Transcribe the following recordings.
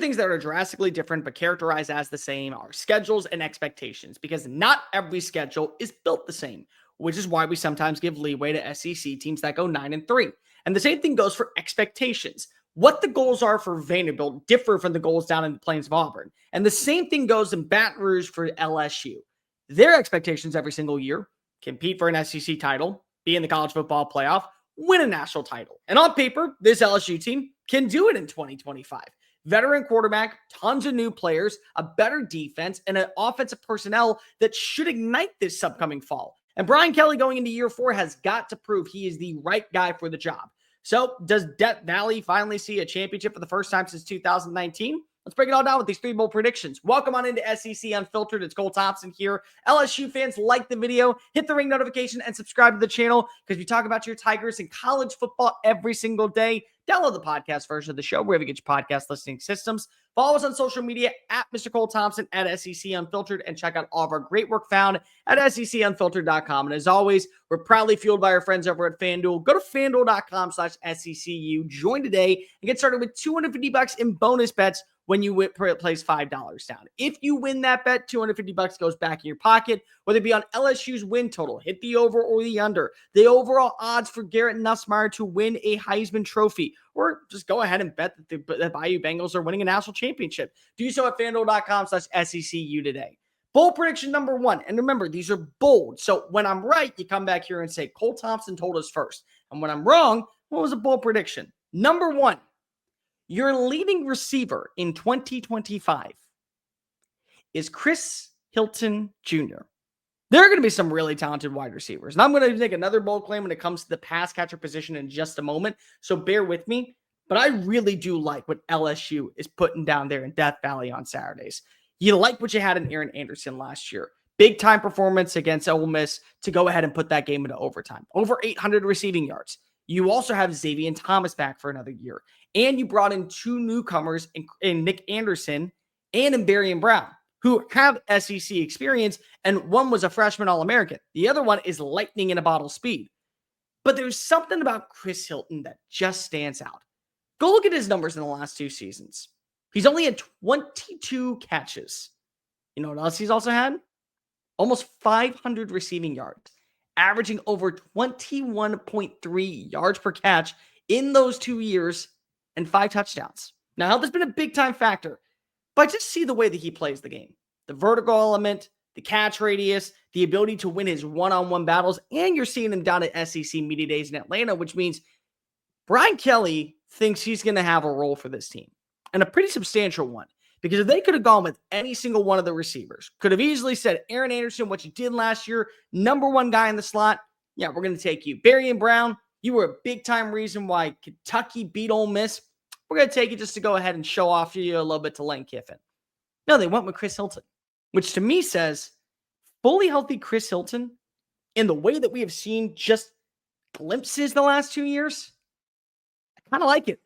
things that are drastically different but characterized as the same are schedules and expectations, because not every schedule is built the same, which is why we sometimes give leeway to SEC teams that go 9-3. And the same thing goes for expectations. What the goals are for Vanderbilt differ from the goals down in the Plains of Auburn. And the same thing goes in Baton Rouge for LSU. Their expectations every single year: compete for an SEC title, be in the college football playoff, win a national title. And on paper, this LSU team can do it in 2025. Veteran quarterback, tons of new players, a better defense, and an offensive personnel that should ignite this upcoming fall. And Brian Kelly going into year 4 has got to prove he is the right guy for the job. So does Death Valley finally see a championship for the first time since 2019? Let's break it all down with these 3 bold predictions. Welcome on into SEC Unfiltered. It's Cole Thompson here. LSU fans, like the video, hit the ring notification, and subscribe to the channel, because we talk about your Tigers and college football every single day. Download the podcast version of the show wherever you get your podcast listening systems. Follow us on social media at Mr. Cole Thompson, at SEC Unfiltered, and check out all of our great work found at secunfiltered.com. And as always, we're proudly fueled by our friends over at FanDuel. Go to FanDuel.com/SECU. Join today and get started with $250 in bonus bets when you place $5 down. If you win that bet, $250 goes back in your pocket, whether it be on LSU's win total, hit the over or the under, the overall odds for Garrett Nussmeier to win a Heisman Trophy, or just go ahead and bet that the Bayou Bengals are winning a national championship. Do so at FanDuel.com/SECU today. Bold prediction number 1. And remember, these are bold. So when I'm right, you come back here and say, Cole Thompson told us first. And when I'm wrong, what was a bold prediction? Number 1. Your leading receiver in 2025 is Chris Hilton Jr. There are going to be some really talented wide receivers. And I'm going to make another bold claim when it comes to the pass catcher position in just a moment, so bear with me. But I really do like what LSU is putting down there in Death Valley on Saturdays. You like what you had in Aaron Anderson last year. Big-time performance against Ole Miss to go ahead and put that game into overtime. Over 800 receiving yards. You also have Xavier Thomas back for another year. And you brought in 2 newcomers in Nick Anderson and in Barian Brown, who have SEC experience, and one was a freshman All-American. The other one is lightning in a bottle speed. But there's something about Chris Hilton that just stands out. Go look at his numbers in the last 2 seasons. He's only had 22 catches. You know what else he's also had? Almost 500 receiving yards, averaging over 21.3 yards per catch in those 2 years, and 5 touchdowns. Now, health has been a big-time factor, but I just see the way that he plays the game. The vertical element, the catch radius, the ability to win his one-on-one battles, and you're seeing him down at SEC Media Days in Atlanta, which means Brian Kelly thinks he's going to have a role for this team, and a pretty substantial one. Because if they could have gone with any single one of the receivers, could have easily said, Aaron Anderson, what you did last year, number 1 guy in the slot, yeah, we're going to take you. Barian Brown, you were a big-time reason why Kentucky beat Ole Miss. We're going to take it just to go ahead and show off you a little bit to Lane Kiffin. No, they went with Chris Hilton, which to me says fully healthy Chris Hilton, in the way that we have seen just glimpses the last 2 years, I kind of like it.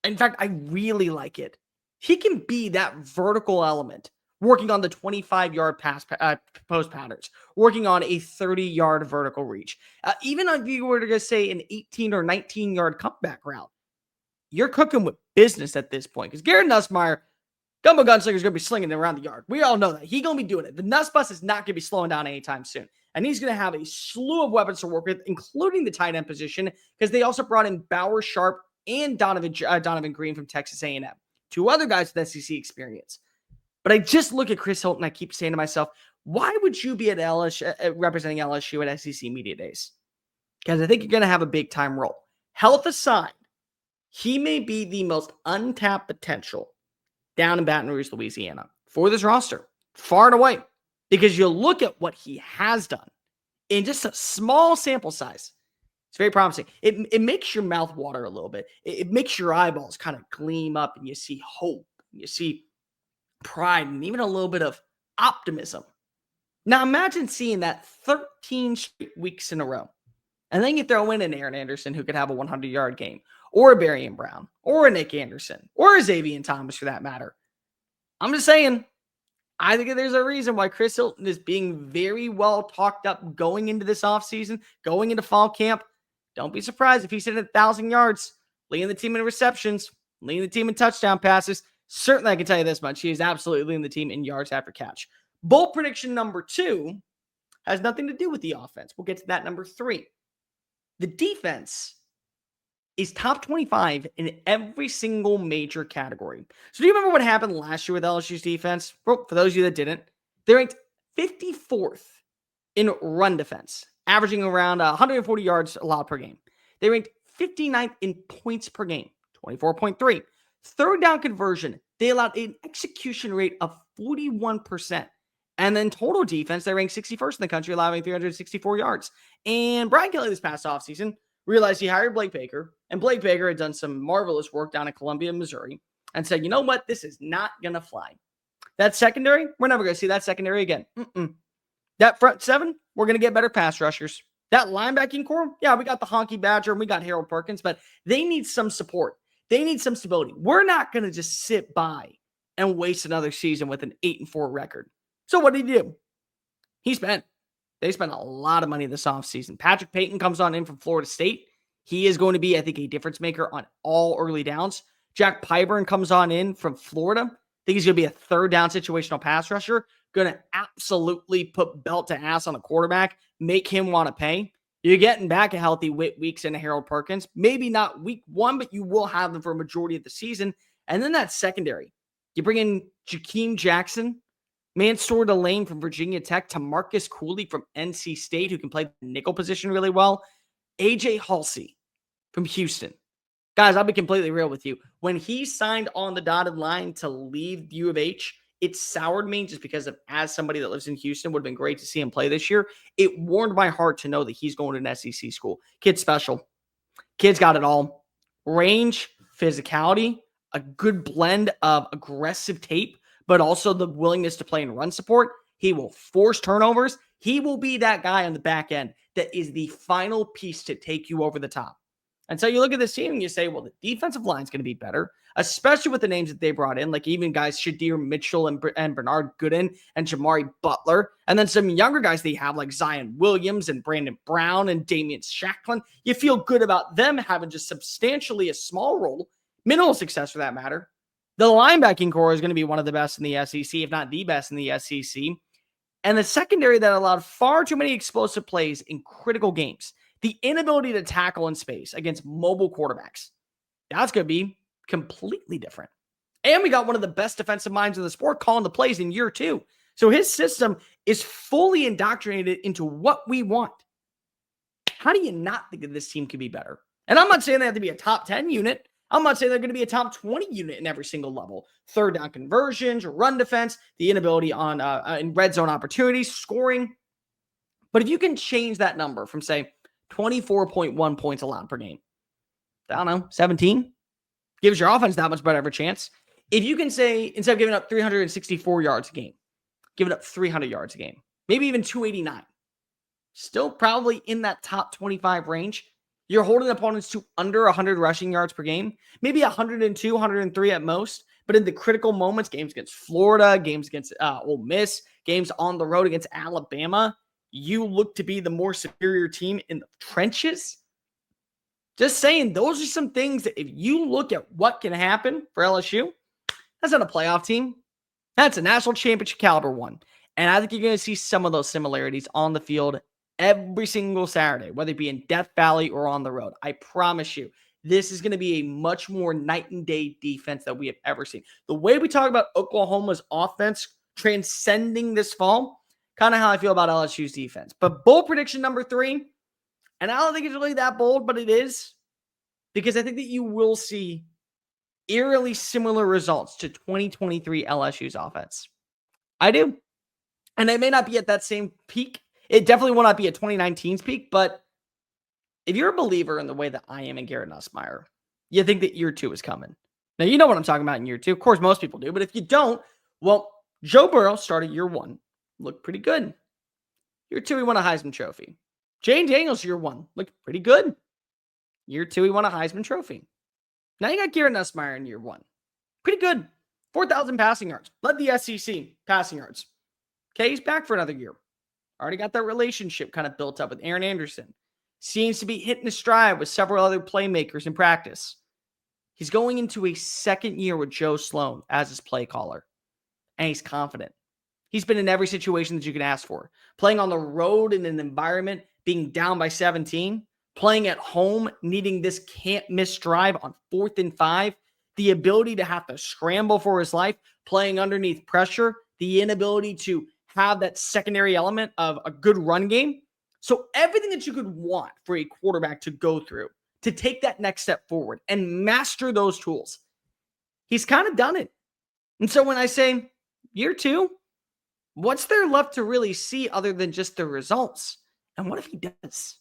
In fact, I really like it. He can be that vertical element, working on the 25-yard post patterns, working on a 30-yard vertical reach. Even if you were to say an 18 or 19-yard cutback route, you're cooking with business at this point. Because Garrett Nussmeier, Gumbo Gunslinger, is going to be slinging it around the yard. We all know that. He's going to be doing it. The Nuss bus is not going to be slowing down anytime soon. And he's going to have a slew of weapons to work with, including the tight end position, because they also brought in Bauer Sharp and Donovan Green from Texas A&M. 2 other guys with SEC experience. But I just look at Chris Hilton, I keep saying to myself, why would you be at LSU, representing LSU at SEC Media Days? Because I think you're going to have a big-time role. Health aside, he may be the most untapped potential down in Baton Rouge, Louisiana, for this roster, far and away. Because you look at what he has done in just a small sample size. It's very promising. It makes your mouth water a little bit. It makes your eyeballs kind of gleam up, and you see hope, and you see pride, and even a little bit of optimism. Now imagine seeing that 13 straight weeks in a row. And then you throw in an Aaron Anderson who could have a 100-yard game, or a Barian Brown, or a Nick Anderson, or a Xavier Thomas for that matter. I'm just saying, I think there's a reason why Chris Hilton is being very well talked up going into this offseason, going into fall camp. Don't be surprised if he's hitting 1,000 yards, leading the team in receptions, leading the team in touchdown passes, Certainly, I can tell you this much. He is absolutely leading the team in yards after catch. Bold prediction number 2 has nothing to do with the offense. We'll get to that number 3. The defense is top 25 in every single major category. So do you remember what happened last year with LSU's defense? Well, for those of you that didn't, they ranked 54th in run defense, averaging around 140 yards allowed per game. They ranked 59th in points per game, 24.3. Third down conversion, they allowed an execution rate of 41%. And then total defense, they ranked 61st in the country, allowing 364 yards. And Brian Kelly this past offseason realized he hired Blake Baker, and Blake Baker had done some marvelous work down in Columbia, Missouri, and said, you know what? This is not going to fly. That secondary, we're never going to see that secondary again. That front 7, we're going to get better pass rushers. That linebacking core, yeah, we got the Honky Badger and we got Harold Perkins, but they need some support. They need some stability. We're not going to just sit by and waste another season with an 8-4 record. So what did he do? They spent a lot of money this offseason. Patrick Payton comes on in from Florida State. He is going to be, I think, a difference maker on all early downs. Jack Pyburn comes on in from Florida. I think he's going to be a third down situational pass rusher. Going to absolutely put belt to ass on a quarterback, make him want to pay. You're getting back a healthy Whit Weeks into Harold Perkins. Maybe not week 1, but you will have them for a majority of the season. And then that secondary. You bring in Jakeem Jackson, Mansour Delane from Virginia Tech, to Marcus Cooley from NC State, who can play the nickel position really well. AJ Halsey from Houston. Guys, I'll be completely real with you. When he signed on the dotted line to leave U of H, it soured me just because of, as somebody that lives in Houston, would have been great to see him play this year. It warmed my heart to know that he's going to an SEC school. Kid's special. Kid's got it all. Range, physicality, a good blend of aggressive tape, but also the willingness to play and run support. He will force turnovers. He will be that guy on the back end that is the final piece to take you over the top. And so you look at this team and you say, well, the defensive line is going to be better, especially with the names that they brought in, like even guys Shadir Mitchell and Bernard Gooden and Jamari Butler, and then some younger guys they have like Zion Williams and Brandon Brown and Damian Shacklin. You feel good about them having just substantially a small role, minimal success for that matter. The linebacking core is going to be one of the best in the SEC, if not the best in the SEC. And the secondary that allowed far too many explosive plays in critical games. The inability to tackle in space against mobile quarterbacks. That's going to be completely different. And we got one of the best defensive minds in the sport calling the plays in year 2. So his system is fully indoctrinated into what we want. How do you not think that this team could be better? And I'm not saying they have to be a top 10 unit. I'm not saying they're going to be a top 20 unit in every single level. Third down conversions, run defense, the inability on in red zone opportunities, scoring. But if you can change that number from, say, 24.1 points allowed per game, I don't know, 17, gives your offense that much better of a chance. If you can say, instead of giving up 364 yards a game, give it up 300 yards a game, maybe even 289, still probably in that top 25 range. You're holding opponents to under 100 rushing yards per game, maybe 102, 103 at most. But in the critical moments, games against Florida, games against Ole Miss, games on the road against Alabama, you look to be the more superior team in the trenches. Just saying, those are some things that if you look at what can happen for LSU, that's not a playoff team. That's a national championship caliber one. And I think you're going to see some of those similarities on the field every single Saturday, whether it be in Death Valley or on the road. I promise you, this is going to be a much more night and day defense that we have ever seen. The way we talk about Oklahoma's offense transcending this fall, kind of how I feel about LSU's defense. But bold prediction number 3, and I don't think it's really that bold, but it is, because I think that you will see eerily similar results to 2023 LSU's offense. I do. And they may not be at that same peak. It definitely will not be at 2019's peak, but if you're a believer in the way that I am in Garrett Nussmeier, you think that year 2 is coming. Now, you know what I'm talking about in year 2. Of course, most people do, but if you don't, well, Joe Burrow started year 1. Looked pretty good. Year 2, he won a Heisman Trophy. Jane Daniels, year 1, looked pretty good. Year 2, he won a Heisman Trophy. Now you got Garrett Nussmeier in year 1. Pretty good. 4,000 passing yards. Led the SEC passing yards. Okay, he's back for another year. Already got that relationship kind of built up with Aaron Anderson. Seems to be hitting a stride with several other playmakers in practice. He's going into a second year with Joe Sloan as his play caller, and he's confident. He's been in every situation that you can ask for. Playing on the road in an environment, being down by 17, playing at home, needing this can't-miss drive on 4th and 5, the ability to have to scramble for his life, playing underneath pressure, the inability to have that secondary element of a good run game. So everything that you could want for a quarterback to go through, to take that next step forward and master those tools, he's kind of done it. And so when I say year 2, what's there left to really see other than just the results? And what if he does?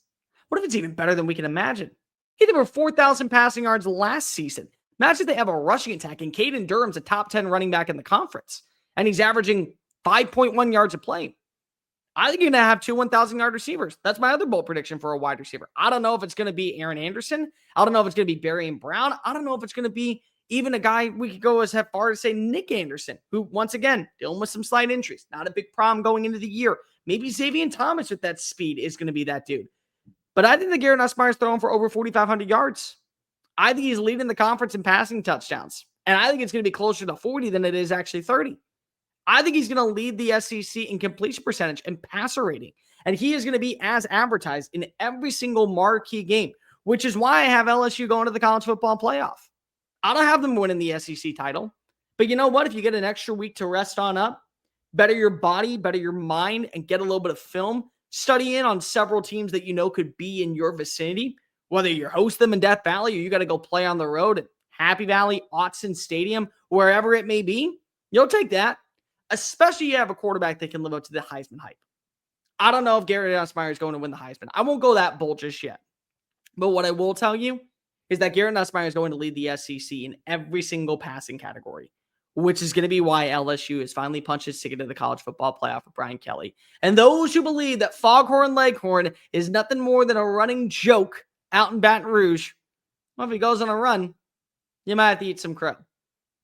What if it's even better than we can imagine? He had over 4,000 passing yards last season. Imagine if they have a rushing attack and Caden Durham's a top 10 running back in the conference, and he's averaging 5.1 yards a play. I think you're going to have 2 1,000-yard receivers. That's my other bold prediction for a wide receiver. I don't know if it's going to be Aaron Anderson. I don't know if it's going to be Barry Brown. I don't know if it's going to be even a guy we could go as far as say Nick Anderson, who, once again, dealing with some slight injuries. Not a big problem going into the year. Maybe Xavier Thomas with that speed is going to be that dude. But I think that Garrett Nussmeier is throwing for over 4,500 yards. I think he's leading the conference in passing touchdowns. And I think it's going to be closer to 40 than it is actually 30. I think he's going to lead the SEC in completion percentage and passer rating. And he is going to be as advertised in every single marquee game, which is why I have LSU going to the college football playoff. I don't have them winning the SEC title. But you know what? If you get an extra week to rest on up, better your body, better your mind, and get a little bit of film, study in on several teams that you know could be in your vicinity, whether you host them in Death Valley or you got to go play on the road at Happy Valley, Autzen Stadium, wherever it may be, you'll take that. Especially you have a quarterback that can live up to the Heisman hype. I don't know if Garrett Nussmeier is going to win the Heisman. I won't go that bold just yet. But what I will tell you is that Garrett Nussmeier is going to lead the SEC in every single passing category, which is going to be why LSU has finally punched its ticket to the college football playoff with Brian Kelly. And those who believe that Foghorn Leghorn is nothing more than a running joke out in Baton Rouge, well, if he goes on a run, you might have to eat some crow.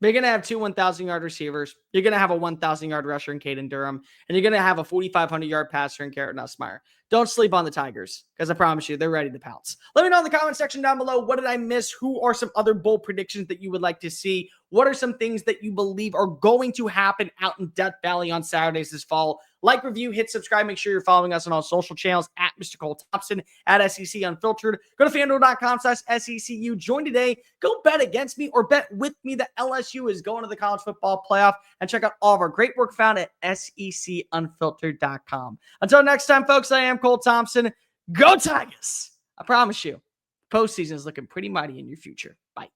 You're going to have 2 1,000-yard receivers. You're going to have a 1,000-yard rusher in Caden Durham. And you're going to have a 4,500-yard passer in Garrett Nussmeier. Don't sleep on the Tigers, because I promise you, they're ready to pounce. Let me know in the comment section down below, what did I miss? Who are some other bold predictions that you would like to see? What are some things that you believe are going to happen out in Death Valley on Saturdays this fall? Like, review, hit subscribe. Make sure you're following us on all social channels at Mr. Cole Thompson, at SEC Unfiltered. Go to FANDUEL.com/SECU. Join today. Go bet against me or bet with me that LSU is going to the college football playoff. And check out all of our great work found at SECUnfiltered.com. Until next time, folks, I am Cole Thompson. Go Tigers! I promise you, postseason is looking pretty mighty in your future. Bye.